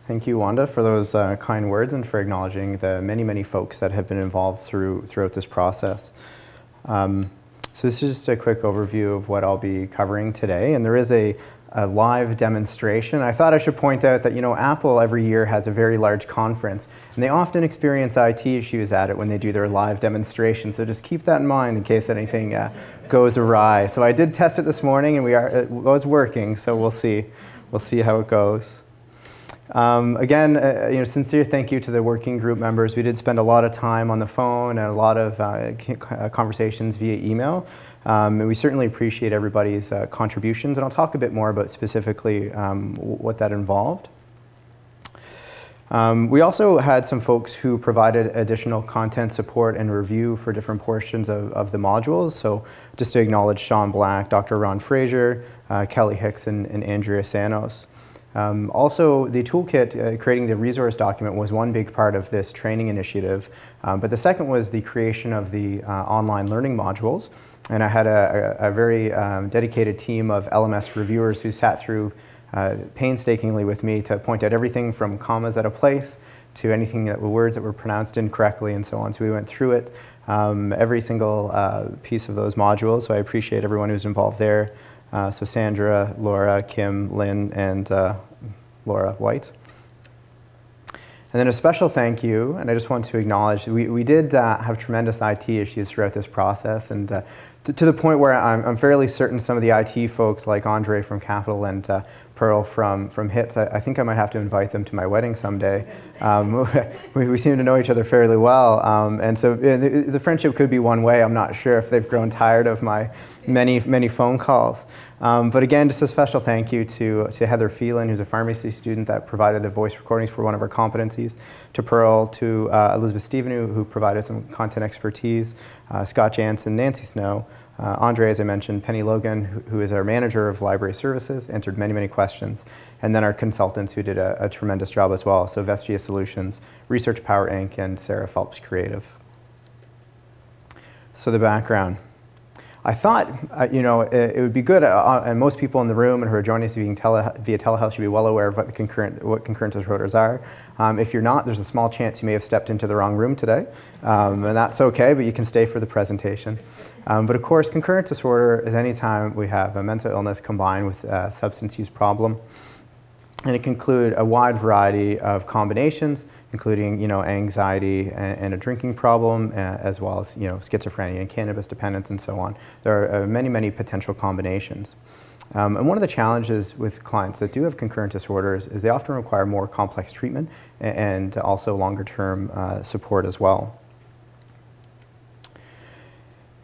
Thank you, Wanda, for those kind words and for acknowledging the many, many folks that have been involved throughout this process. So this is just a quick overview of what I'll be covering today, and there is a live demonstration. I thought I should point out that, you know, Apple every year has a very large conference, and they often experience IT issues at it when they do their live demonstration, so just keep that in mind in case anything goes awry. So I did test it this morning, and it was working, so we'll see how it goes. Again, you know, sincere thank you to the working group members. We did spend a lot of time on the phone and a lot of conversations via email. And we certainly appreciate everybody's contributions. And I'll talk a bit more about specifically what that involved. We also had some folks who provided additional content support and review for different portions of the modules. So just to acknowledge Sean Black, Dr. Ron Fraser, Kelly Hicks, and Andrea Sanos. Also, the toolkit, creating the resource document, was one big part of this training initiative. But the second was the creation of the online learning modules. And I had a very dedicated team of LMS reviewers who sat through painstakingly with me to point out everything from commas out of place to anything that were words that were pronounced incorrectly and so on. So we went through it, every single piece of those modules. So I appreciate everyone who's involved there. So Sandra, Laura, Kim, Lynn, and Laura White. And then a special thank you, and I just want to acknowledge, we did have tremendous IT issues throughout this process, and to the point where I'm fairly certain some of the IT folks, like Andre from Capital and Pearl from HITS, I think I might have to invite them to my wedding someday. We seem to know each other fairly well, and so the friendship could be one way. I'm not sure if they've grown tired of my many phone calls. But again, just a special thank you to Heather Phelan, who's a pharmacy student that provided the voice recordings for one of our competencies, to Pearl, to Elizabeth Stephen, who provided some content expertise, Scott Jansen, Nancy Snow, Andre, as I mentioned, Penny Logan, who is our manager of library services, answered many questions, and then our consultants who did a tremendous job as well. So Vestia Solutions, Research Power Inc., and Sarah Phelps Creative. So the background. I thought, you know, it would be good, and most people in the room and who are joining us via telehealth should be well aware of what concurrent disorders are. If you're not, there's a small chance you may have stepped into the wrong room today, and that's okay, but you can stay for the presentation. But of course, concurrent disorder is any time we have a mental illness combined with a substance use problem. And it can include a wide variety of combinations, including, you know, anxiety and a drinking problem, as well as, you know, schizophrenia and cannabis dependence and so on. There are many potential combinations. And one of the challenges with clients that do have concurrent disorders is they often require more complex treatment and also longer-term support as well.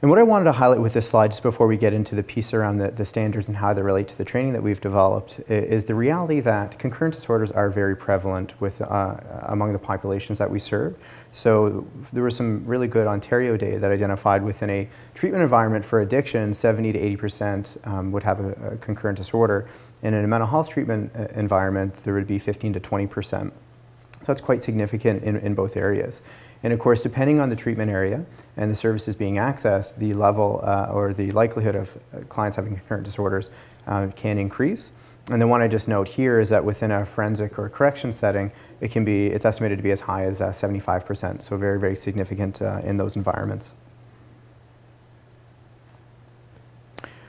And what I wanted to highlight with this slide, just before we get into the piece around the standards and how they relate to the training that we've developed, is the reality that concurrent disorders are very prevalent among the populations that we serve. So there was some really good Ontario data that identified within a treatment environment for addiction, 70 to 80% would have a concurrent disorder. And in a mental health treatment environment, there would be 15 to 20%. So that's quite significant in both areas. And of course, depending on the treatment area and the services being accessed, the level or the likelihood of clients having concurrent disorders can increase. And the one I just note here is that within a forensic or correction setting, it's estimated to be as high as 75%, so very significant in those environments.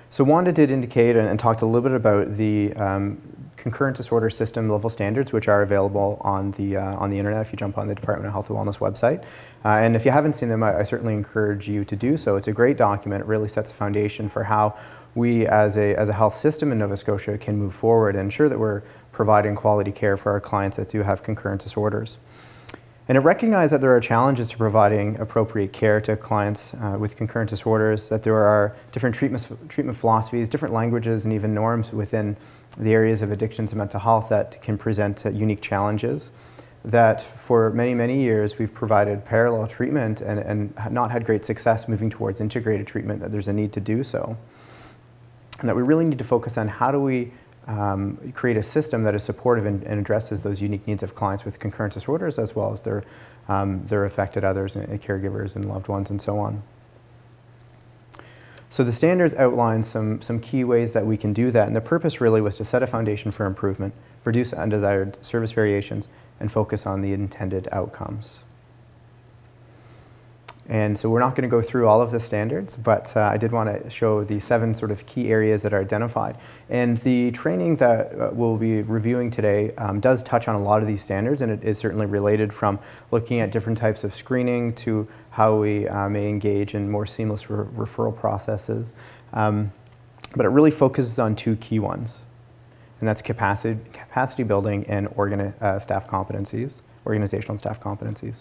So Wanda did indicate and talked a little bit about the concurrent disorder system level standards, which are available on the internet if you jump on the Department of Health and Wellness website. And if you haven't seen them, I certainly encourage you to do so. It's a great document. It really sets a foundation for how we as a health system in Nova Scotia can move forward and ensure that we're providing quality care for our clients that do have concurrent disorders. And it recognized that there are challenges to providing appropriate care to clients with concurrent disorders, that there are different treatment philosophies, different languages, and even norms within the areas of addictions and mental health that can present unique challenges. That for many years we've provided parallel treatment and not had great success moving towards integrated treatment, that there's a need to do so. And that we really need to focus on how do we create a system that is supportive and addresses those unique needs of clients with concurrent disorders, as well as their affected others and caregivers and loved ones and so on. So the standards outline some key ways that we can do that, and the purpose really was to set a foundation for improvement, reduce undesired service variations, and focus on the intended outcomes. And so we're not going to go through all of the standards, but I did want to show the 7 sort of key areas that are identified. And the training that we'll be reviewing today does touch on a lot of these standards, and it is certainly related from looking at different types of screening to how we may engage in more seamless referral processes. But it really focuses on 2 key ones, and that's capacity building and staff competencies, organizational and staff competencies.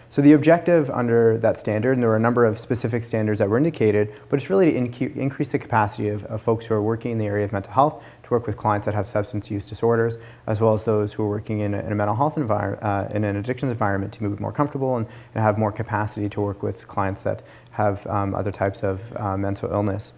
So the objective under that standard, and there were a number of specific standards that were indicated, but it's really to increase the capacity of folks who are working in the area of mental health to work with clients that have substance use disorders, as well as those who are working in a mental health environment, in an addictions environment, to be more comfortable and have more capacity to work with clients that have other types of mental illness.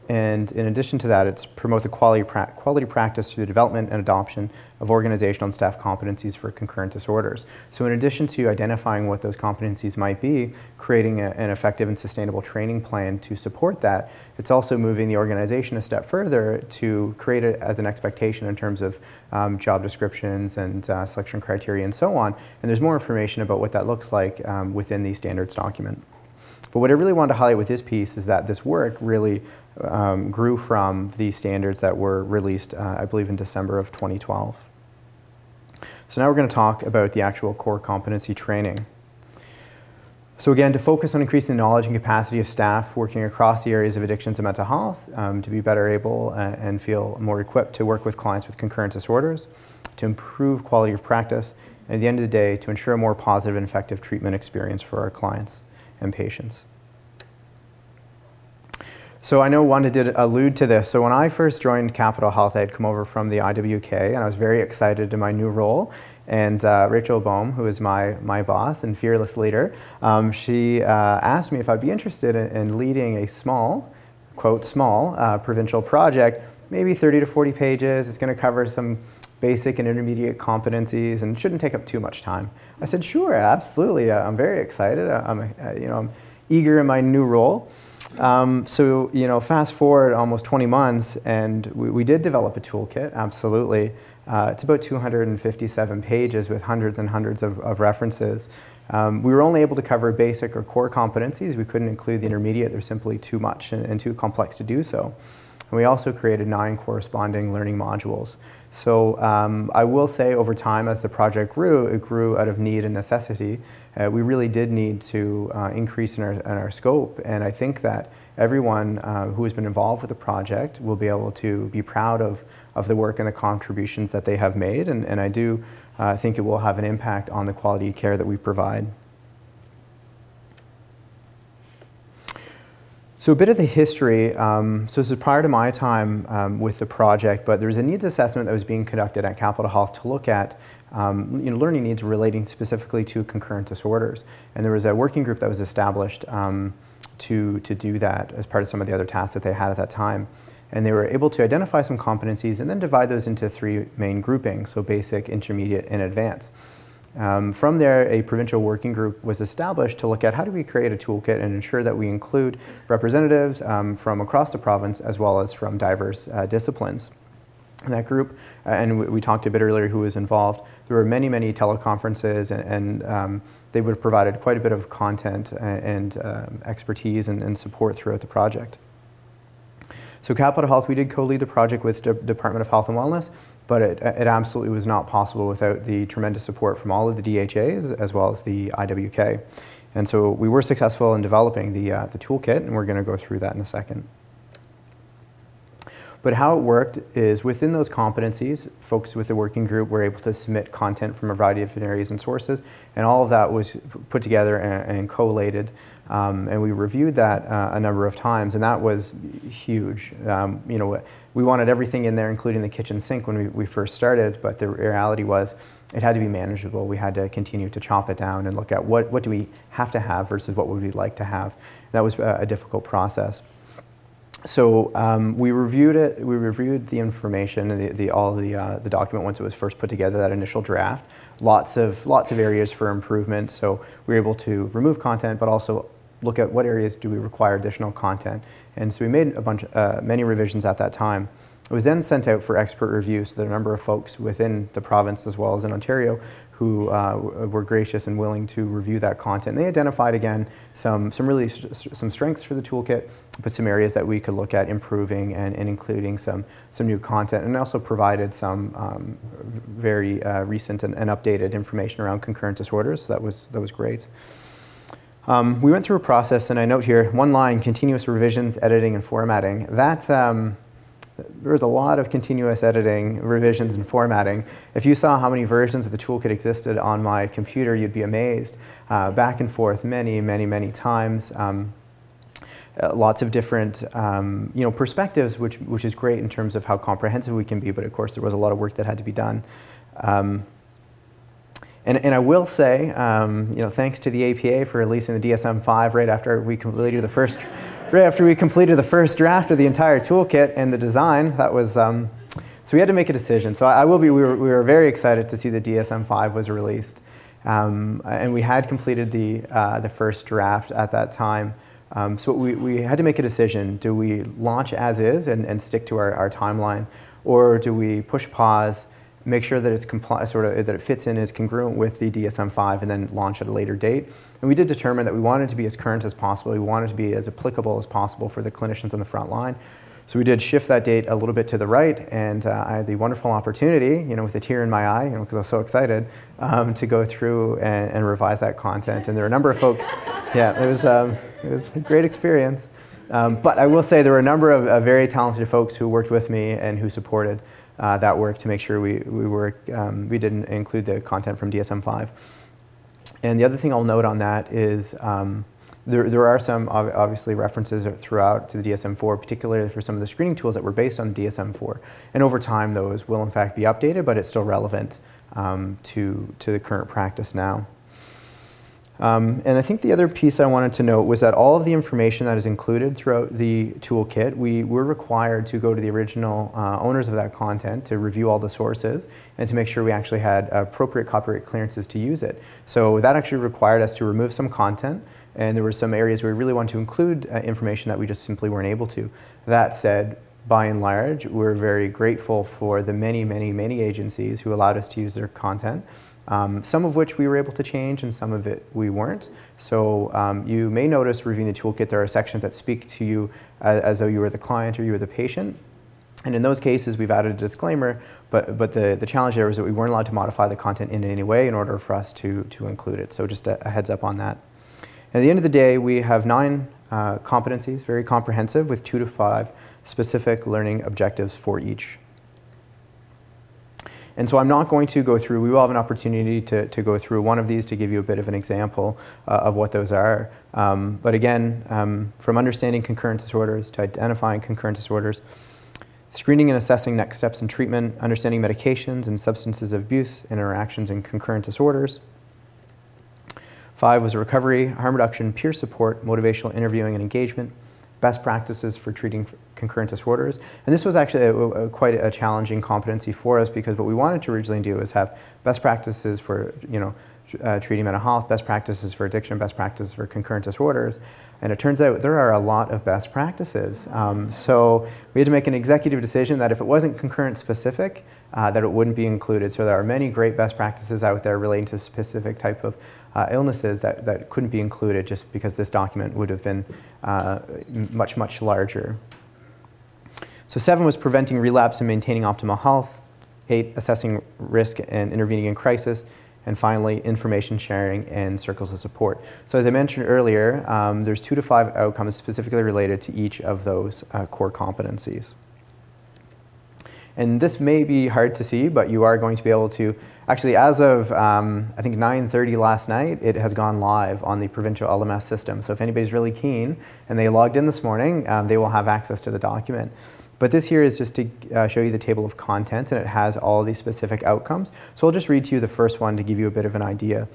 And in addition to that, it's promote the quality practice through the development and adoption of organizational and staff competencies for concurrent disorders. So in addition to identifying what those competencies might be, creating an effective and sustainable training plan to support that, it's also moving the organization a step further to create it as an expectation in terms of job descriptions and selection criteria and so on. And there's more information about what that looks like within the standards document. But what I really wanted to highlight with this piece is that this work really grew from the standards that were released, I believe, in December of 2012. So now we're going to talk about the actual core competency training. So again, to focus on increasing the knowledge and capacity of staff working across the areas of addictions and mental health, to be better able and feel more equipped to work with clients with concurrent disorders, to improve quality of practice, and at the end of the day, to ensure a more positive and effective treatment experience for our clients and patients. So I know Wanda did allude to this. So when I first joined Capital Health, I had come over from the IWK, and I was very excited in my new role. And Rachel Bohm, who is my boss and fearless leader, she asked me if I'd be interested in leading a small, quote, small provincial project, maybe 30 to 40 pages. It's going to cover some basic and intermediate competencies and shouldn't take up too much time. I said, sure, absolutely. I'm very excited. I'm eager in my new role. So, fast forward almost 20 months, and we did develop a toolkit, absolutely. It's about 257 pages with hundreds and hundreds of references. We were only able to cover basic or core competencies. We couldn't include the intermediate. They're simply too much and too complex to do so. And we also created 9 corresponding learning modules. So I will say over time, as the project grew, it grew out of need and necessity. We really did need to increase in our scope, and I think that everyone who has been involved with the project will be able to be proud of the work and the contributions that they have made, and I do think it will have an impact on the quality of care that we provide. So a bit of the history, so this is prior to my time with the project, but there was a needs assessment that was being conducted at Capital Health to look at learning needs relating specifically to concurrent disorders. And there was a working group that was established to do that as part of some of the other tasks that they had at that time. And they were able to identify some competencies and then divide those into 3 main groupings, so basic, intermediate, and advanced. From there, a provincial working group was established to look at how do we create a toolkit and ensure that we include representatives from across the province as well as from diverse disciplines. In that group, and we talked a bit earlier who was involved, there were many, many teleconferences and they would have provided quite a bit of content and expertise and support throughout the project. So Capital Health, we did co-lead the project with the Department of Health and Wellness, but it absolutely was not possible without the tremendous support from all of the DHAs as well as the IWK. And so we were successful in developing the toolkit, and we're going to go through that in a second. But how it worked is within those competencies, folks with the working group were able to submit content from a variety of different areas and sources, and all of that was put together and collated, and we reviewed that a number of times, and that was huge. We wanted everything in there, including the kitchen sink when we first started, but the reality was it had to be manageable. We had to continue to chop it down and look at what do we have to have versus what would we like to have. And that was a difficult process. So we reviewed it. We reviewed the information, all the document once it was first put together. That initial draft, lots of areas for improvement. So we were able to remove content, but also look at what areas do we require additional content. And so we made many revisions at that time. It was then sent out for expert review. So there are a number of folks within the province as well as in Ontario who were gracious and willing to review that content. They identified again some strengths for the toolkit, but some areas that we could look at improving and including some new content, and also provided some very recent and updated information around concurrent disorders. So that was great. We went through a process, and I note here one line: continuous revisions, editing, and formatting. There was a lot of continuous editing, revisions, and formatting. If you saw how many versions of the toolkit existed on my computer, you'd be amazed. Back and forth many times. Lots of different perspectives, which is great in terms of how comprehensive we can be, but of course there was a lot of work that had to be done. And I will say, thanks to the APA for releasing the DSM-5 right after we completed the first draft of the entire toolkit and the design. That was so we had to make a decision. So we were very excited to see the DSM-5 was released, and we had completed the first draft at that time. So we had to make a decision. Do we launch as is and stick to our timeline, or do we push pause, make sure that it's that it fits in, is congruent with the DSM-5, and then launch at a later date? And we did determine that we wanted to be as current as possible. We wanted to be as applicable as possible for the clinicians on the front line. So we did shift that date a little bit to the right, and I had the wonderful opportunity, with a tear in my eye, because I was so excited, to go through and revise that content. And there were a number of folks. Yeah, it was a great experience. But I will say there were a number of very talented folks who worked with me and who supported that work to make sure we didn't include the content from DSM-5. And the other thing I'll note on that is there are some obviously references throughout to the DSM-4, particularly for some of the screening tools that were based on DSM-4. And over time, those will in fact be updated, but it's still relevant to the current practice now. And I think the other piece I wanted to note was that all of the information that is included throughout the toolkit, we were required to go to the original owners of that content to review all the sources and to make sure we actually had appropriate copyright clearances to use it. So that actually required us to remove some content, and there were some areas where we really wanted to include information that we just simply weren't able to. That said, by and large, we're very grateful for the many agencies who allowed us to use their content. Some of which we were able to change, and some of it we weren't. So you may notice reviewing the toolkit, there are sections that speak to you as though you were the client or you were the patient. And in those cases, we've added a disclaimer, but the challenge there was that we weren't allowed to modify the content in any way in order for us to include it. So just a heads up on that. And at the end of the day, we have 9 competencies, very comprehensive, with 2 to 5 specific learning objectives for each. And so I'm not going to go through, we will have an opportunity to go through one of these to give you a bit of an example of what those are. But again, from understanding concurrent disorders to identifying concurrent disorders, screening and assessing next steps in treatment, understanding medications and substances of abuse, interactions in concurrent disorders. 5 was recovery, harm reduction, peer support, motivational interviewing and engagement, best practices for treating concurrent disorders. And this was actually quite a challenging competency for us, because what we wanted to originally do is have best practices for treating mental health, best practices for addiction, best practices for concurrent disorders. And it turns out there are a lot of best practices. So we had to make an executive decision that if it wasn't concurrent specific, that it wouldn't be included. So there are many great best practices out there relating to specific type of illnesses that couldn't be included just because this document would have been much larger. So 7 was preventing relapse and maintaining optimal health. 8, assessing risk and intervening in crisis. And finally, information sharing and circles of support. So as I mentioned earlier, there's 2 to 5 outcomes specifically related to each of those core competencies. And this may be hard to see, but you are going to be able to, actually as of I think 9:30 last night, it has gone live on the provincial LMS system. So if anybody's really keen and they logged in this morning, they will have access to the document. But this here is just to show you the table of contents, and it has all these specific outcomes. So I'll just read to you the first one to give you a bit of an idea.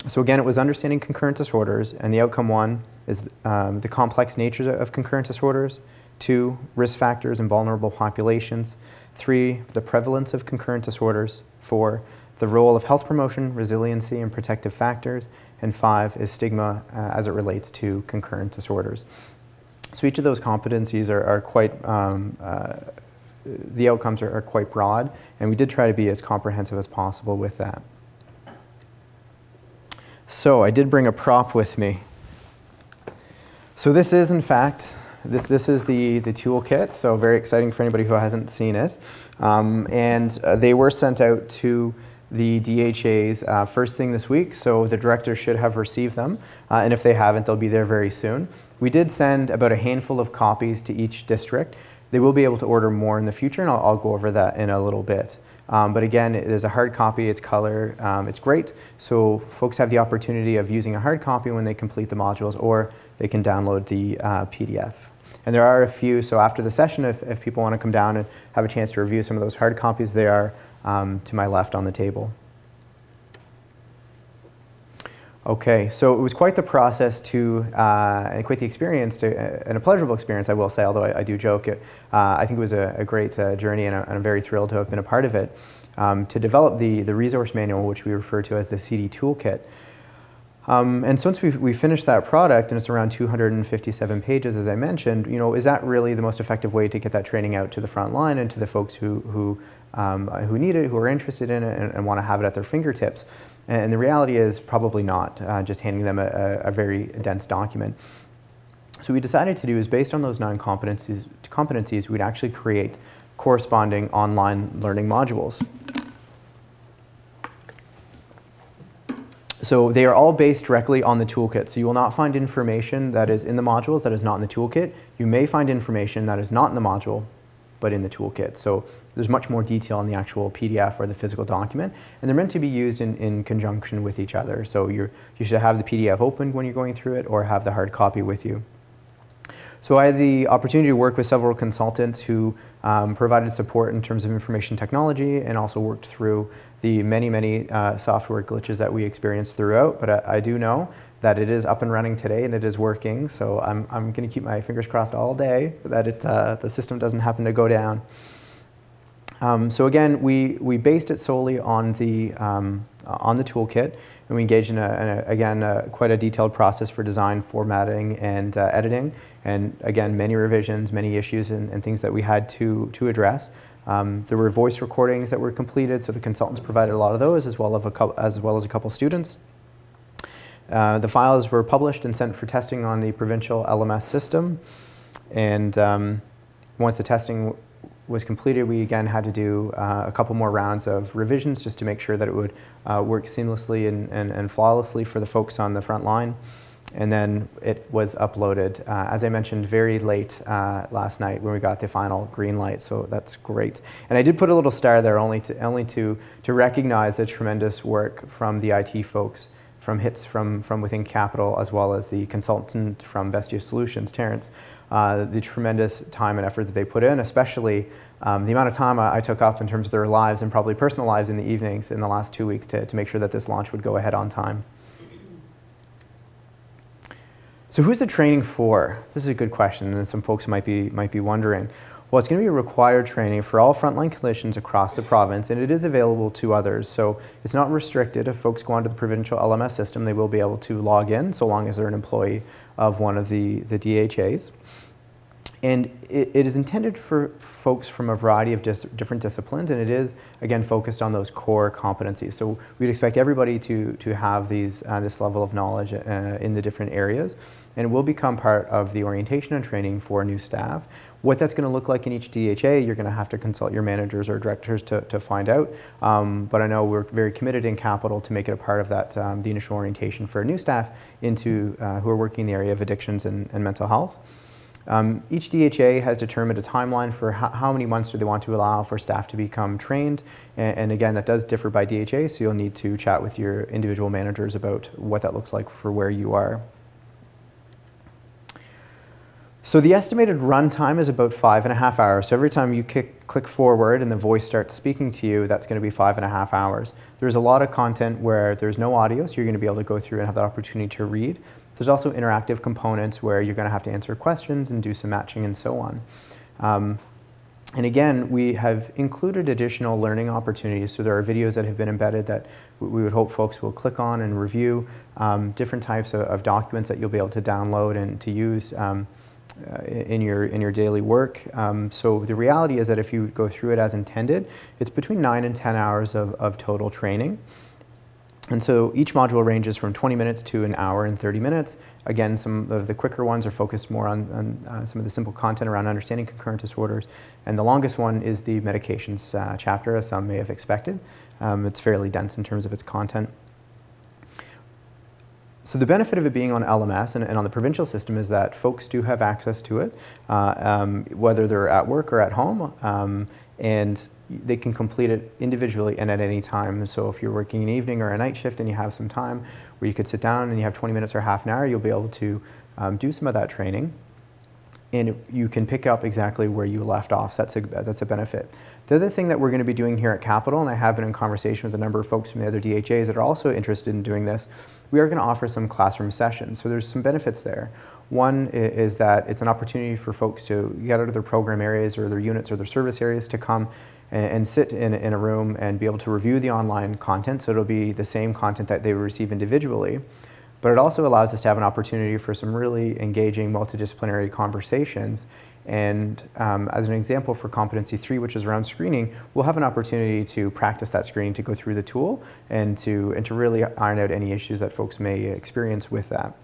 So again, it was understanding concurrent disorders, and the outcome 1 is the complex nature of concurrent disorders. 2, risk factors in vulnerable populations. 3, the prevalence of concurrent disorders. 4, the role of health promotion, resiliency, and protective factors. And 5 is stigma as it relates to concurrent disorders. So each of those competencies are quite, the outcomes are quite broad, and we did try to be as comprehensive as possible with that. So I did bring a prop with me. So this is, in fact, this is the toolkit, so very exciting for anybody who hasn't seen it. And they were sent out to the DHAs first thing this week, so the directors should have received them. And if they haven't, they'll be there very soon. We did send about a handful of copies to each district. They will be able to order more in the future, and I'll go over that in a little bit. But again, there's a hard copy, it's color, it's great. So folks have the opportunity of using a hard copy when they complete the modules, or they can download the PDF. And there are a few, so after the session, if people want to come down and have a chance to review some of those hard copies, they are to my left on the table. Okay, so it was quite the process and quite the experience, and a pleasurable experience, I will say, although I do joke. I think it was a great journey, and I'm very thrilled to have been a part of it, to develop the resource manual, which we refer to as the CD Toolkit. And so once we finished that product, and it's around 257 pages, as I mentioned, is that really the most effective way to get that training out to the front line and to the folks who need it, who are interested in it, and want to have it at their fingertips? And the reality is probably not, just handing them a very dense document. So what we decided to do is, based on those 9 competencies, we'd actually create corresponding online learning modules. So they are all based directly on the toolkit. So you will not find information that is in the modules that is not in the toolkit. You may find information that is not in the module, but in the toolkit. So there's much more detail in the actual PDF or the physical document, and they're meant to be used in conjunction with each other. So you should have the PDF open when you're going through it, or have the hard copy with you. So I had the opportunity to work with several consultants who provided support in terms of information technology, and also worked through the many software glitches that we experienced throughout. But I do know that it is up and running today, and it is working. So I'm going to keep my fingers crossed all day that the system doesn't happen to go down. So again, we based it solely on the toolkit, and we engaged in quite a detailed process for design, formatting, and editing. And again, many revisions, many issues, and things that we had to address. There were voice recordings that were completed, so the consultants provided a lot of those, as well as a couple students. The files were published and sent for testing on the provincial LMS system. And once the testing was completed, we again had to do a couple more rounds of revisions, just to make sure that it would work seamlessly and flawlessly for the folks on the front line. And then it was uploaded, as I mentioned, very late last night when we got the final green light, so that's great. And I did put a little star there only to recognize the tremendous work from the IT folks, from HITS from within Capital, as well as the consultant from Vestia Solutions, Terrence. The tremendous time and effort that they put in, especially the amount of time I took up in terms of their lives, and probably personal lives in the evenings in the last 2 weeks to make sure that this launch would go ahead on time. So who's the training for? This is a good question, and some folks might be wondering. Well, it's going to be a required training for all frontline clinicians across the province, and it is available to others. So it's not restricted. If folks go onto the provincial LMS system, they will be able to log in, so long as they're an employee of one of the DHAs. And it is intended for folks from a variety of different disciplines, and it is, again, focused on those core competencies. So we'd expect everybody to have this level of knowledge in the different areas, and it will become part of the orientation and training for new staff. What that's going to look like in each DHA, you're going to have to consult your managers or directors to find out. But I know we're very committed in Capital to make it a part of that, the initial orientation for new staff who are working in the area of addictions and mental health. Each DHA has determined a timeline for how many months do they want to allow for staff to become trained. And again, that does differ by DHA, so you'll need to chat with your individual managers about what that looks like for where you are. So the estimated run time is about 5.5 hours. So every time you click forward and the voice starts speaking to you, that's going to be 5.5 hours. There's a lot of content where there's no audio, so you're going to be able to go through and have that opportunity to read. There's also interactive components where you're going to have to answer questions and do some matching and so on. And again, we have included additional learning opportunities. So there are videos that have been embedded that we would hope folks will click on and review, different types of documents that you'll be able to download and to use in your daily work. So the reality is that if you go through it as intended, it's between 9 and 10 hours of total training. And so each module ranges from 20 minutes to an hour and 30 minutes. Again, some of the quicker ones are focused more on some of the simple content around understanding concurrent disorders. And the longest one is the medications chapter, as some may have expected. It's fairly dense in terms of its content. So the benefit of it being on LMS and on the provincial system is that folks do have access to it, whether they're at work or at home. And they can complete it individually and at any time. So if you're working an evening or a night shift and you have some time where you could sit down and you have 20 minutes or half an hour, you'll be able to do some of that training. And you can pick up exactly where you left off. So that's a benefit. The other thing that we're going to be doing here at Capital, and I have been in conversation with a number of folks from the other DHAs that are also interested in doing this, we are going to offer some classroom sessions. So there's some benefits there. One is that it's an opportunity for folks to get out of their program areas or their units or their service areas to come and sit in a room and be able to review the online content. So it'll be the same content that they receive individually. But it also allows us to have an opportunity for some really engaging multidisciplinary conversations. And as an example for Competency 3, which is around screening, we'll have an opportunity to practice that screening, to go through the tool and to really iron out any issues that folks may experience with that.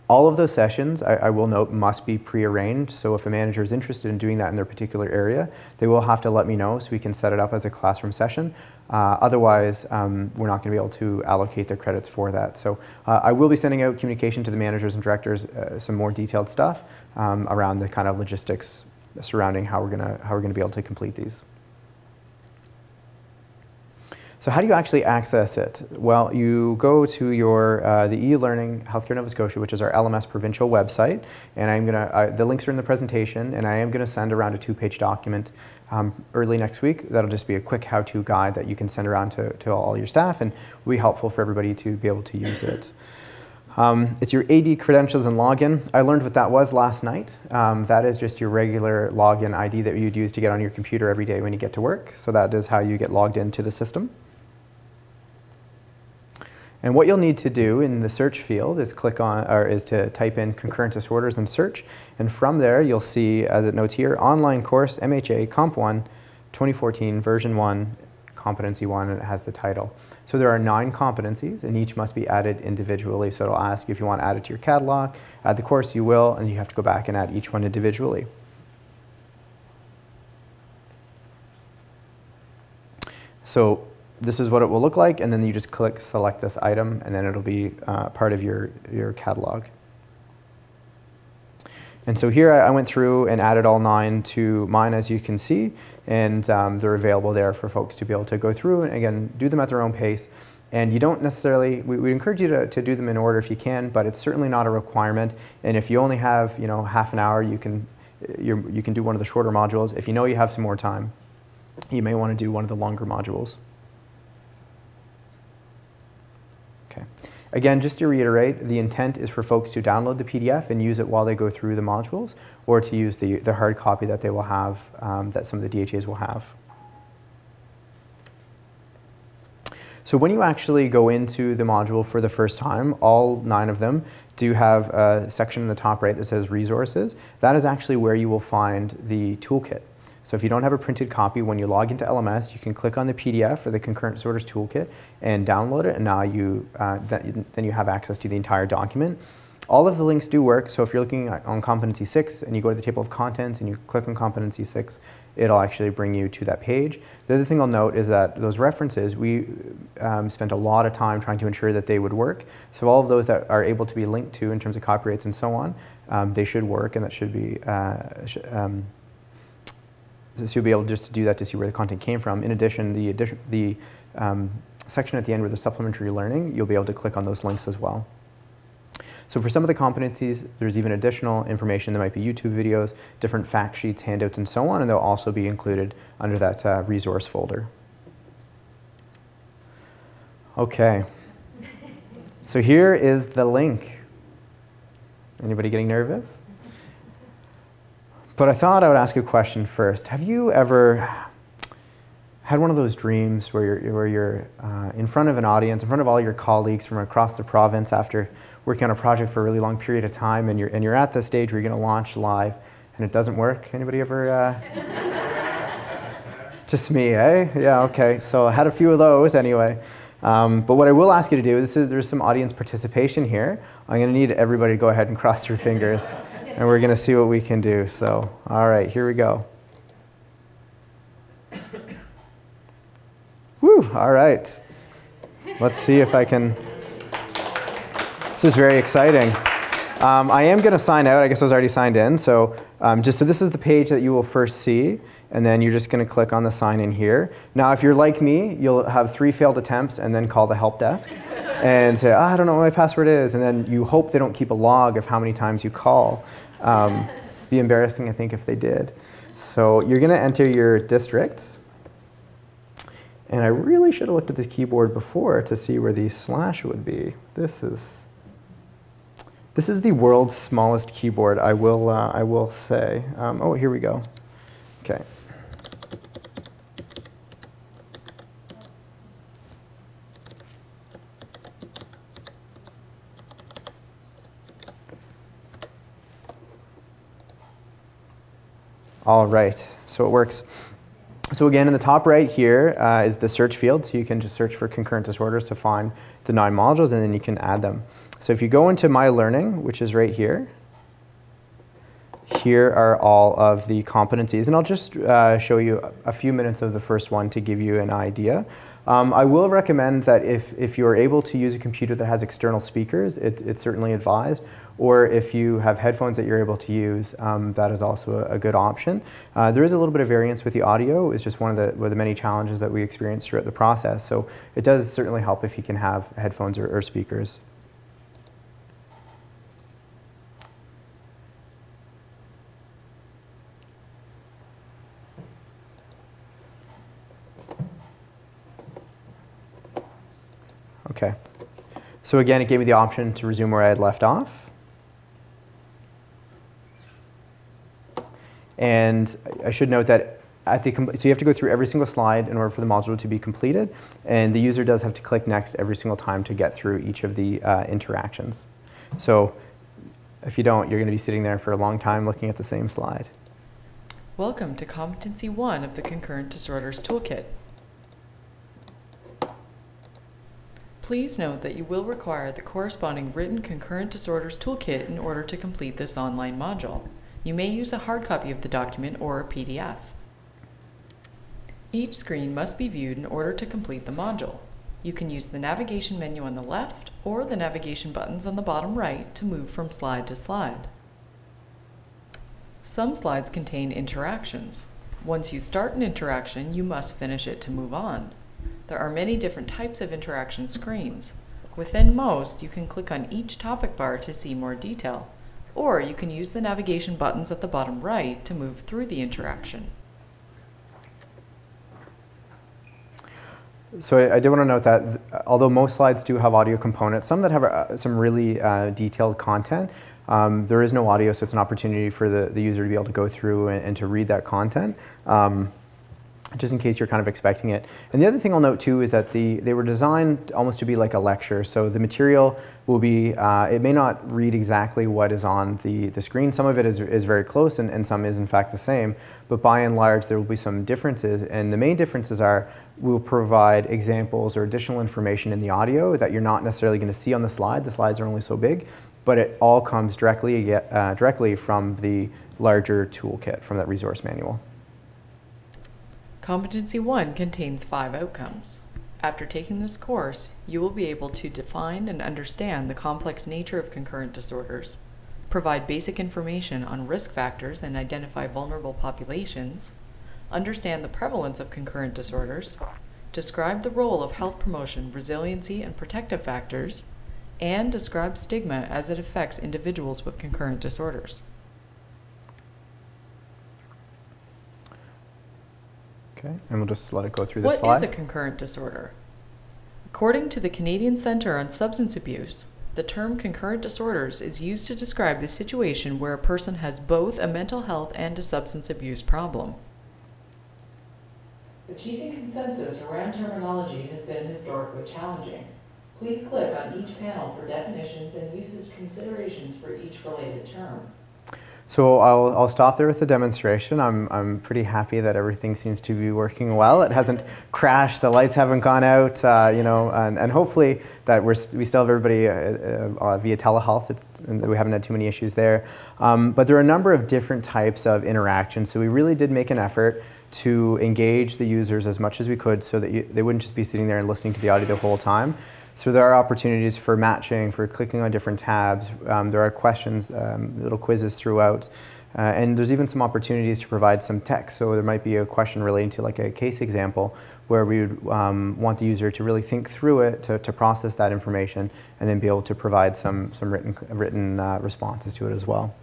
All of those sessions, I will note, must be pre-arranged. So if a manager is interested in doing that in their particular area, they will have to let me know so we can set it up as a classroom session. Otherwise, we're not going to be able to allocate their credits for that. So I will be sending out communication to the managers and directors, some more detailed stuff around the kind of logistics surrounding how we're going to be able to complete these. So how do you actually access it? Well, you go to the e-learning Healthcare Nova Scotia, which is our LMS provincial website, and the links are in the presentation, and I am going to send around a 2-page document early next week. That'll just be a quick how-to guide that you can send around to all your staff, and will be helpful for everybody to be able to use it. It's your AD credentials and login. I learned what that was last night. That is just your regular login ID that you'd use to get on your computer every day when you get to work. So that is how you get logged into the system. And what you'll need to do in the search field is is to type in concurrent disorders and search. And from there, you'll see, as it notes here, online course, MHA, Comp 1, 2014, version 1, Competency 1, and it has the title. So there are 9 competencies, and each must be added individually. So it'll ask if you want to add it to your catalog, add the course, you will, and you have to go back and add each one individually. So this is what it will look like, and then you just click select this item, and then it'll be part of your catalog. And so here I went through and added all 9 to mine, as you can see, and they're available there for folks to be able to go through and, again, do them at their own pace. And you don't necessarily, we encourage you to do them in order if you can, but it's certainly not a requirement. And if you only have, half an hour, you can do one of the shorter modules. If you know you have some more time, you may want to do one of the longer modules. Okay. Again, just to reiterate, the intent is for folks to download the PDF and use it while they go through the modules, or to use the hard copy that they will have, that some of the DHAs will have. So when you actually go into the module for the first time, all 9 of them do have a section in the top right that says resources. That is actually where you will find the toolkit. So if you don't have a printed copy, when you log into LMS, you can click on the PDF for the Concurrent Disorders Toolkit and download it, and now then you have access to the entire document. All of the links do work, so if you're looking on Competency 6 and you go to the table of contents and you click on Competency 6, it'll actually bring you to that page. The other thing I'll note is that those references, we spent a lot of time trying to ensure that they would work. So all of those that are able to be linked to in terms of copyrights and so on, they should work, and that should be so you'll be able just to do that to see where the content came from. In addition, the section at the end with the supplementary learning, you'll be able to click on those links as well. So for some of the competencies, there's even additional information. There might be YouTube videos, different fact sheets, handouts, and so on, and they'll also be included under that resource folder. Okay. So here is the link. Anybody getting nervous? But I thought I would ask a question first. Have you ever had one of those dreams where you're in front of an audience, in front of all your colleagues from across the province after working on a project for a really long period of time, and you're at the stage where you're going to launch live, and it doesn't work? Anybody ever? Just me, eh? Yeah, okay. So I had a few of those anyway. But what I will ask you to do is there's some audience participation here. I'm going to need everybody to go ahead and cross your fingers, and we're going to see what we can do. So, all right, here we go. Woo, all right. Let's see if I can. This is very exciting. I am going to sign out. I guess I was already signed in. So so this is the page that you will first see, and then you're just going to click on the sign in here. Now, if you're like me, you'll have 3 failed attempts and then call the help desk and say, I don't know what my password is. And then you hope they don't keep a log of how many times you call. Be embarrassing, I think, if they did. So you're going to enter your district. And I really should have looked at this keyboard before to see where the slash would be. This is the world's smallest keyboard, I will say. Oh, here we go. Okay. All right, so it works. So again, in the top right here is the search field. So you can just search for concurrent disorders to find the 9 modules, and then you can add them. So if you go into My Learning, which is right here, here are all of the competencies. And I'll just show you a few minutes of the first one to give you an idea. I will recommend that if you're able to use a computer that has external speakers, it's certainly advised. Or if you have headphones that you're able to use, that is also a good option. There is a little bit of variance with the audio. It's just one of the many challenges that we experience throughout the process. So it does certainly help if you can have headphones or speakers. Okay. So again, it gave me the option to resume where I had left off. And I should note that so you have to go through every single slide in order for the module to be completed. And the user does have to click next every single time to get through each of the interactions. So if you don't, you're going to be sitting there for a long time looking at the same slide. Welcome to Competency 1 of the Concurrent Disorders Toolkit. Please note that you will require the corresponding written Concurrent Disorders Toolkit in order to complete this online module. You may use a hard copy of the document or a PDF. Each screen must be viewed in order to complete the module. You can use the navigation menu on the left or the navigation buttons on the bottom right to move from slide to slide. Some slides contain interactions. Once you start an interaction, you must finish it to move on. There are many different types of interaction screens. Within most, you can click on each topic bar to see more detail, or you can use the navigation buttons at the bottom right to move through the interaction. So I did want to note that although most slides do have audio components, some that have some really detailed content, there is no audio, so it's an opportunity for the user to be able to go through and to read that content. Just in case you're kind of expecting it. And the other thing I'll note too is that they were designed almost to be like a lecture. So the material will be, it may not read exactly what is on the screen. Some of it is very close and some is in fact the same. But by and large, there will be some differences. And the main differences are we'll provide examples or additional information in the audio that you're not necessarily going to see on the slide. The slides are only so big. But it all comes directly from the larger toolkit, from that resource manual. Competency 1 contains 5 outcomes. After taking this course, you will be able to define and understand the complex nature of concurrent disorders, provide basic information on risk factors and identify vulnerable populations, understand the prevalence of concurrent disorders, describe the role of health promotion, resiliency, and protective factors, and describe stigma as it affects individuals with concurrent disorders. Okay, and we'll just let it go through this slide. What is a concurrent disorder? According to the Canadian Centre on Substance Abuse, The term concurrent disorders is used to describe the situation where a person has both a mental health and a substance abuse problem. Achieving consensus around terminology has been historically challenging. Please click on each panel for definitions and usage considerations for each related term. So I'll stop there with the demonstration. I'm pretty happy that everything seems to be working well. It hasn't crashed, the lights haven't gone out, you know, and hopefully that we still have everybody via telehealth, and we haven't had too many issues there. But there are a number of different types of interactions, so we really did make an effort to engage the users as much as we could so that they wouldn't just be sitting there and listening to the audio the whole time. So there are opportunities for matching, for clicking on different tabs. There are questions, little quizzes throughout. And there's even some opportunities to provide some text. So there might be a question relating to like a case example where we would want the user to really think through it, to process that information, and then be able to provide some written responses to it as well.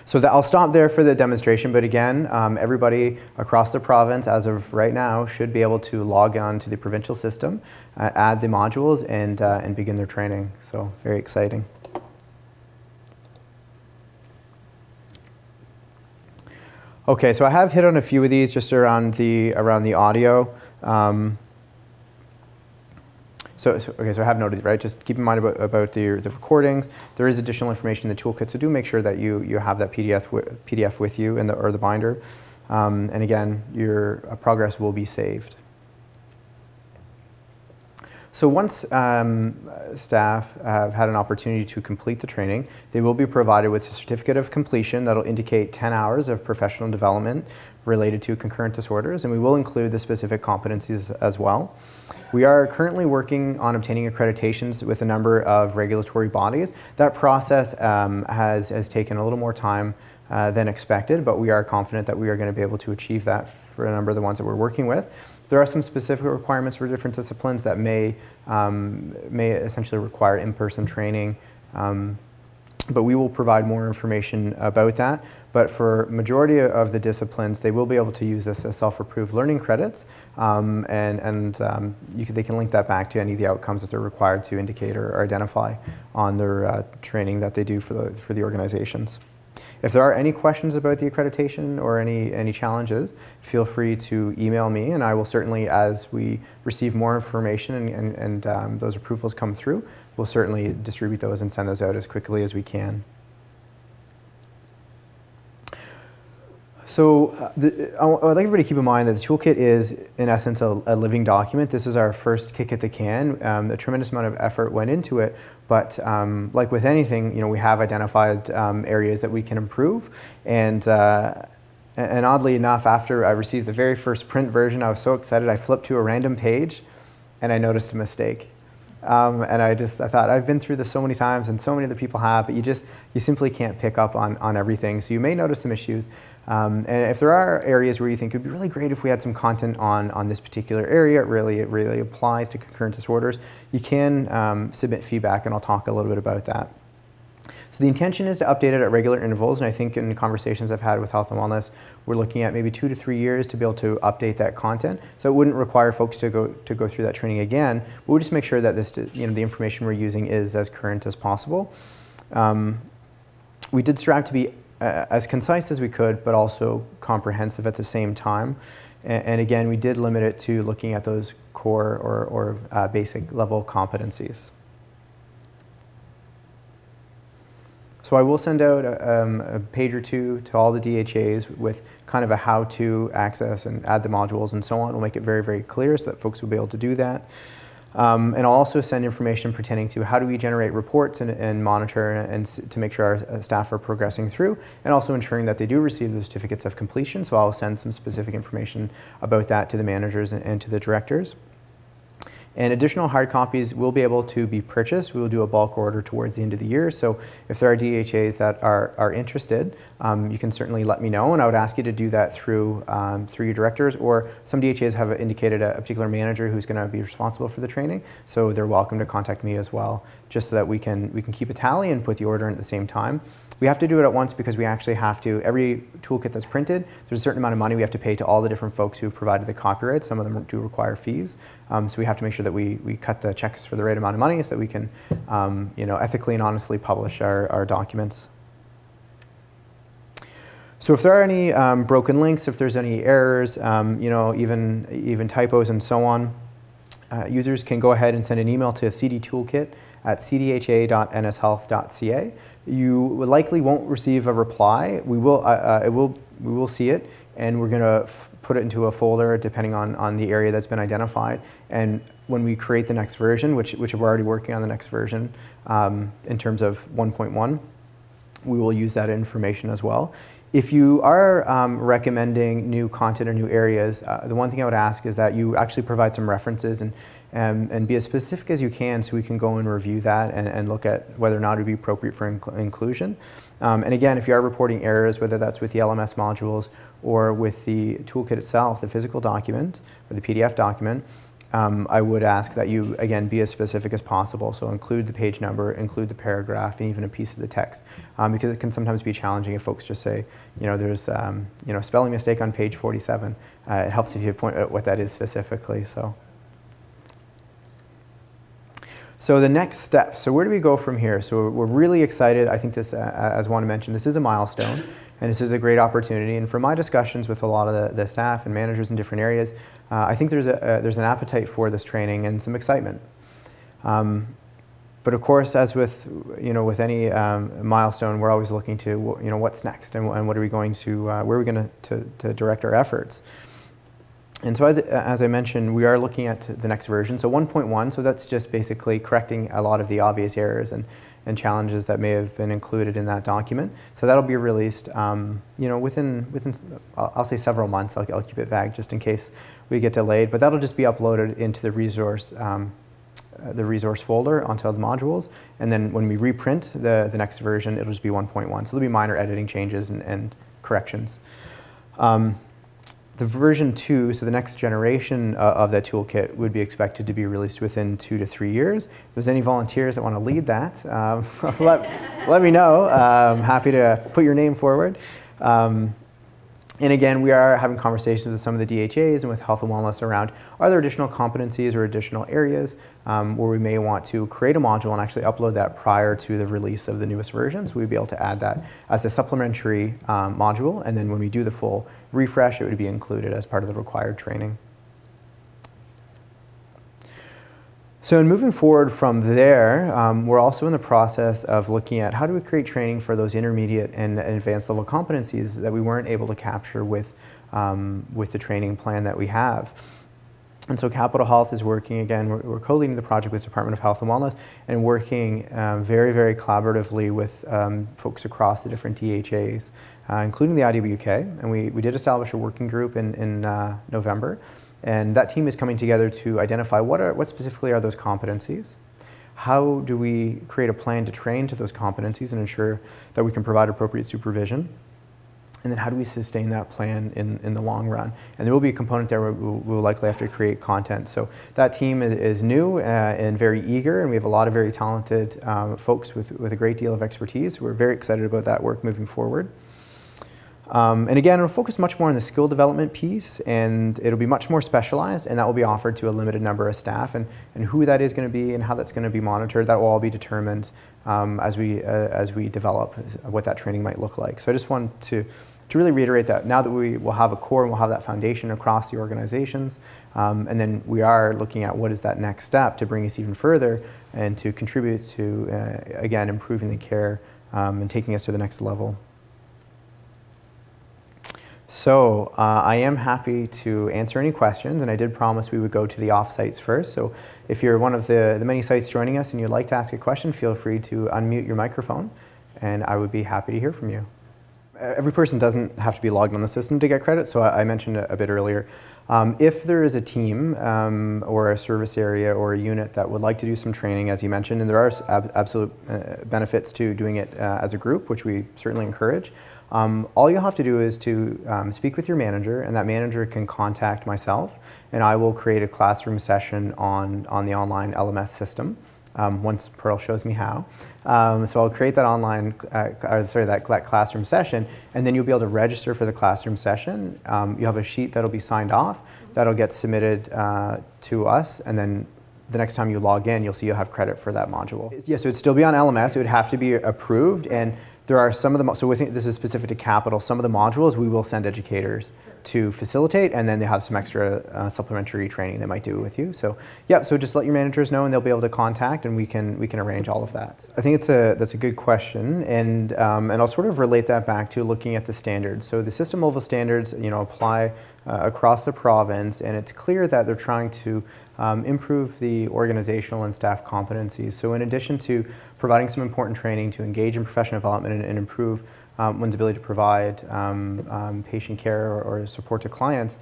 So I'll stop there for the demonstration, but again, everybody across the province as of right now should be able to log on to the provincial system, add the modules, and begin their training. So very exciting. Okay, so I have hit on a few of these just around the audio. So I have noted, right, just keep in mind about the recordings. There is additional information in the toolkit, so do make sure that you have that PDF with you or the binder. And again, your progress will be saved. So once staff have had an opportunity to complete the training, they will be provided with a certificate of completion that will indicate 10 hours of professional development related to concurrent disorders, and we will include the specific competencies as well. We are currently working on obtaining accreditations with a number of regulatory bodies. That process has taken a little more time than expected, but we are confident that we are going to be able to achieve that for a number of the ones that we're working with. There are some specific requirements for different disciplines that may essentially require in-person training, but we will provide more information about that. But for majority of the disciplines, they will be able to use this as self-approved learning credits, and they can link that back to any of the outcomes that they're required to indicate or identify on their training that they do for the organizations. If there are any questions about the accreditation or any challenges, feel free to email me, and I will certainly, as we receive more information and those approvals come through, we'll certainly distribute those and send those out as quickly as we can. So I would like everybody to keep in mind that the toolkit is, in essence, a living document. This is our first kick at the can. A tremendous amount of effort went into it, but like with anything, you know, we have identified areas that we can improve. And oddly enough, after I received the very first print version, I was so excited. I flipped to a random page, and I noticed a mistake. And I thought, I've been through this so many times, and so many other people have, but you simply can't pick up on everything. So you may notice some issues. And if there are areas where you think it would be really great if we had some content on this particular area, it really applies to concurrent disorders, you can submit feedback, and I'll talk a little bit about that. So the intention is to update it at regular intervals, and I think in the conversations I've had with Health and Wellness, we're looking at maybe 2 to 3 years to be able to update that content. So it wouldn't require folks to go through that training again, but we'll just make sure that the information we're using is as current as possible. We did strive to be as concise as we could, but also comprehensive at the same time. And again, we did limit it to looking at those core or basic level competencies. So I will send out a page or two to all the DHAs with kind of a how-to access and add the modules and so on. We'll make it very, very clear so that folks will be able to do that. And I'll also send information pertaining to how do we generate reports and monitor and to make sure our staff are progressing through, and also ensuring that they do receive the certificates of completion. So I'll send some specific information about that to the managers and to the directors. And additional hard copies will be able to be purchased. We will do a bulk order towards the end of the year. So if there are DHAs that are interested, you can certainly let me know, and I would ask you to do that through your directors, or some DHAs have indicated a particular manager who's going to be responsible for the training, so they're welcome to contact me as well just so that we can keep a tally and put the order in at the same time. We have to do it at once because we actually have to, every toolkit that's printed, there's a certain amount of money we have to pay to all the different folks who've provided the copyright. Some of them do require fees. So we have to make sure that we cut the checks for the right amount of money so that we can ethically and honestly publish our documents. So if there are any broken links, if there's any errors, even typos and so on, users can go ahead and send an email to cdha@cdha.nshealth.ca. You likely won't receive a reply. We will see it, and we're going to put it into a folder depending on the area that's been identified. And when we create the next version, which we're already working on the next version in terms of 1.1, we will use that information as well. If you are recommending new content or new areas, the one thing I would ask is that you actually provide some references and be as specific as you can so we can go and review that and look at whether or not it would be appropriate for inclusion. And again, if you are reporting errors, whether that's with the LMS modules or with the toolkit itself, the physical document or the PDF document, I would ask that you, again, be as specific as possible. So include the page number, include the paragraph, and even a piece of the text. Because it can sometimes be challenging if folks just say, there's a spelling mistake on page 47. It helps if you point out what that is specifically. So the next step, so where do we go from here? So we're really excited. I think this, as Juan mentioned, this is a milestone. And this is a great opportunity. And from my discussions with a lot of the staff and managers in different areas, I think there's an appetite for this training and some excitement. But of course, as with any milestone, we're always looking to what's next and what are we going to where are we going to direct our efforts. And so as I mentioned, we are looking at the next version, so 1.1. So that's just basically correcting a lot of the obvious errors and challenges that may have been included in that document. So that'll be released, within I'll say several months. I'll keep it vague just in case we get delayed. But that'll just be uploaded into the resource folder onto the modules. And then when we reprint the next version, it'll just be 1.1. So there'll be minor editing changes and corrections. The version 2, so the next generation of that toolkit, would be expected to be released within 2 to 3 years. If there's any volunteers that want to lead that, let me know. I'm happy to put your name forward. And again, we are having conversations with some of the DHAs and with health and wellness around, are there additional competencies or additional areas where we may want to create a module and actually upload that prior to the release of the newest version. So we'd be able to add that as a supplementary module, and then when we do the full refresh, it would be included as part of the required training. So in moving forward from there, we're also in the process of looking at how do we create training for those intermediate and advanced level competencies that we weren't able to capture with the training plan that we have. And so Capitol Health is working, again, we're co-leading the project with Department of Health and Wellness and working very, very collaboratively with folks across the different DHAs, including the IWK. And we did establish a working group in November. And that team is coming together to identify what specifically are those competencies. How do we create a plan to train to those competencies and ensure that we can provide appropriate supervision? And then how do we sustain that plan in the long run? And there will be a component there where we'll likely have to create content. So that team is new and very eager, and we have a lot of very talented folks with a great deal of expertise. We're very excited about that work moving forward. And again, it'll focus much more on the skill development piece, and it'll be much more specialized, and that will be offered to a limited number of staff. And who that is going to be and how that's going to be monitored, that will all be determined as we develop what that training might look like. So I just want to really reiterate that now that we will have a core and we'll have that foundation across the organizations, and then we are looking at what is that next step to bring us even further and to contribute to, again, improving the care and taking us to the next level. So I am happy to answer any questions, and I did promise we would go to the off-sites first. So if you're one of the many sites joining us and you'd like to ask a question, feel free to unmute your microphone, and I would be happy to hear from you. Every person doesn't have to be logged on the system to get credit, so I mentioned a bit earlier. If there is a team or a service area or a unit that would like to do some training, as you mentioned, and there are absolute benefits to doing it as a group, which we certainly encourage, all you'll have to do is to speak with your manager, and that manager can contact myself, and I will create a classroom session on the online LMS system. once Pearl shows me how. So I'll create that online, that classroom session, and then you'll be able to register for the classroom session. You'll have a sheet that'll be signed off, that'll get submitted to us, and then the next time you log in, you'll see you'll have credit for that module. Yeah, so it'd still be on LMS, it would have to be approved, and there are some of the, so this is specific to capital, some of the modules we will send educators to facilitate, and then they have some extra supplementary training they might do with you. So yeah, so just let your managers know and they'll be able to contact, and we can arrange all of that. I think that's a good question, and I'll sort of relate that back to looking at the standards. So the system level standards, apply across the province, and it's clear that they're trying to improve the organizational and staff competencies. So in addition to providing some important training to engage in professional development and improve one's ability to provide patient care or support to clients,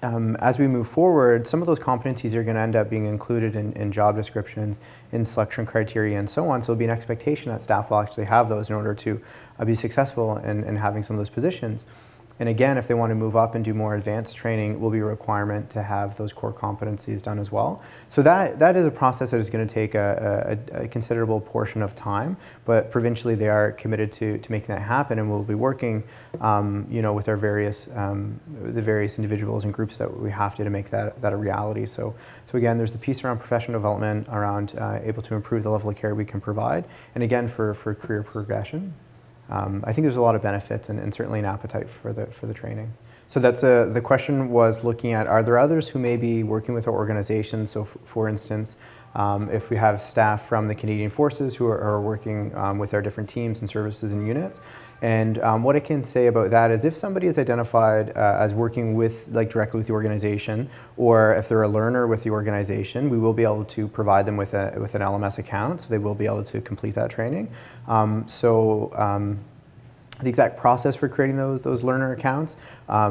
as we move forward, some of those competencies are going to end up being included in job descriptions, in selection criteria, and so on. So there'll be an expectation that staff will actually have those in order to be successful in having some of those positions. And again, if they want to move up and do more advanced training, it will be a requirement to have those core competencies done as well. So that is a process that is going to take a considerable portion of time, but provincially they are committed to making that happen, and we'll be working with our the various individuals and groups that we have to make that a reality. So again, there's the piece around professional development, around able to improve the level of care we can provide, and again for career progression. I think there's a lot of benefits and certainly an appetite for the training. So that's the question was looking at, are there others who may be working with our organization? So for instance, if we have staff from the Canadian Forces who are working with our different teams and services and units. And what I can say about that is if somebody is identified as working directly with the organization, or if they're a learner with the organization, we will be able to provide them with an LMS account, so they will be able to complete that training. The exact process for creating those learner accounts, I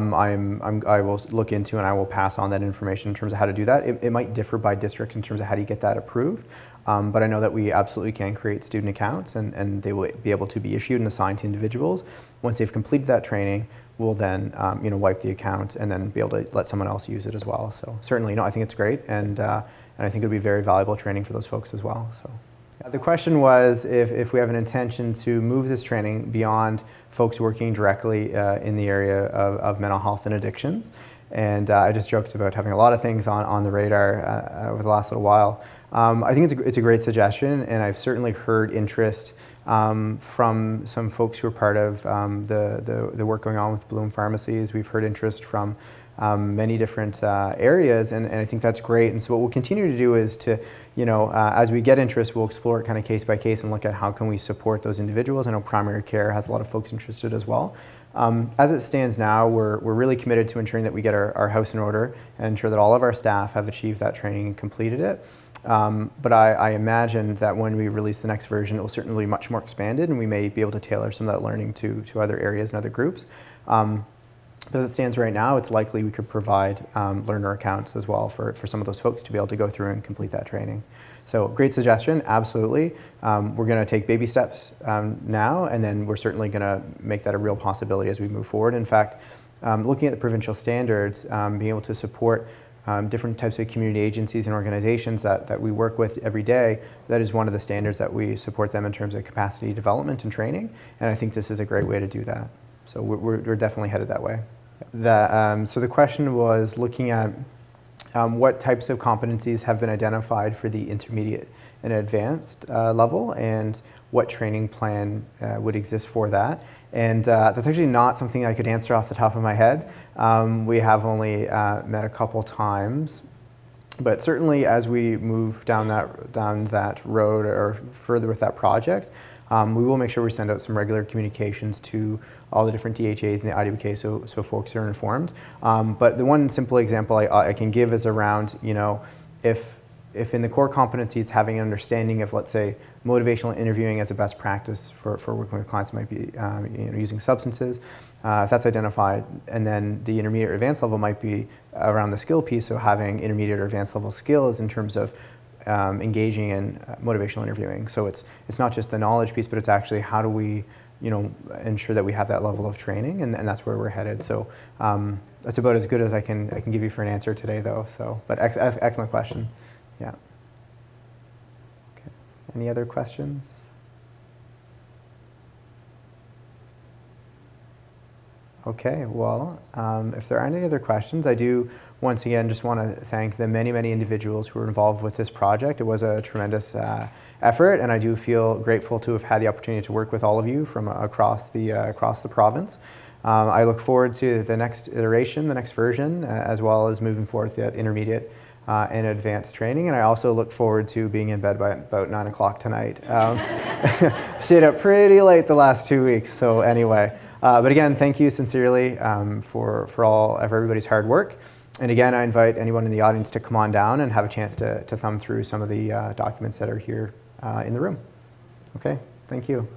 will look into, and I will pass on that information in terms of how to do that. It might differ by district in terms of how do you get that approved, but I know that we absolutely can create student accounts, and they will be able to be issued and assigned to individuals. Once they've completed that training, we'll then wipe the account and then be able to let someone else use it as well. So certainly, I think it's great, and I think it'll be very valuable training for those folks as well. So. The question was if we have an intention to move this training beyond folks working directly in the area of mental health and addictions. And I just joked about having a lot of things on the radar over the last little while. I think it's a great suggestion, and I've certainly heard interest from some folks who are part of the work going on with Bloom Pharmacies. We've heard interest from many different areas, and I think that's great. And so what we'll continue to do is to, as we get interest, we'll explore it kind of case by case and look at how can we support those individuals. I know primary care has a lot of folks interested as well. As it stands now, we're really committed to ensuring that we get our house in order and ensure that all of our staff have achieved that training and completed it. But I imagine that when we release the next version, it will certainly be much more expanded, and we may be able to tailor some of that learning to other areas and other groups. But as it stands right now, it's likely we could provide learner accounts as well for some of those folks to be able to go through and complete that training. So great suggestion, absolutely. We're going to take baby steps now, and then we're certainly going to make that a real possibility as we move forward. In fact, looking at the provincial standards, being able to support different types of community agencies and organizations that we work with every day, that is one of the standards that we support them in terms of capacity development and training, and I think this is a great way to do that. So we're definitely headed that way. So the question was looking at what types of competencies have been identified for the intermediate and advanced level, and what training plan would exist for that. And that's actually not something I could answer off the top of my head. We have only met a couple times, but certainly as we move down that road or further with that project, we will make sure we send out some regular communications to all the different DHAs and the IWK so folks are informed. But the one simple example I can give is around, if in the core competency it's having an understanding of, let's say, motivational interviewing as a best practice for working with clients, might be using substances, if that's identified, and then the intermediate or advanced level might be around the skill piece, so having intermediate or advanced level skills in terms of engaging in motivational interviewing. So it's not just the knowledge piece, but it's actually how do we ensure that we have that level of training, and that's where we're headed. So that's about as good as I can give you for an answer today, though. So, but excellent question. Yeah. Any other questions? Okay, well, if there aren't any other questions, I do once again just want to thank the many, many individuals who were involved with this project. It was a tremendous effort, and I do feel grateful to have had the opportunity to work with all of you from across the province. I look forward to the next iteration, the next version, as well as moving forward to that intermediate and advanced training. And I also look forward to being in bed by about 9 o'clock tonight. Stayed up pretty late the last 2 weeks, so anyway. But again, thank you sincerely for everybody's hard work. And again, I invite anyone in the audience to come on down and have a chance to thumb through some of the documents that are here in the room. Okay, thank you.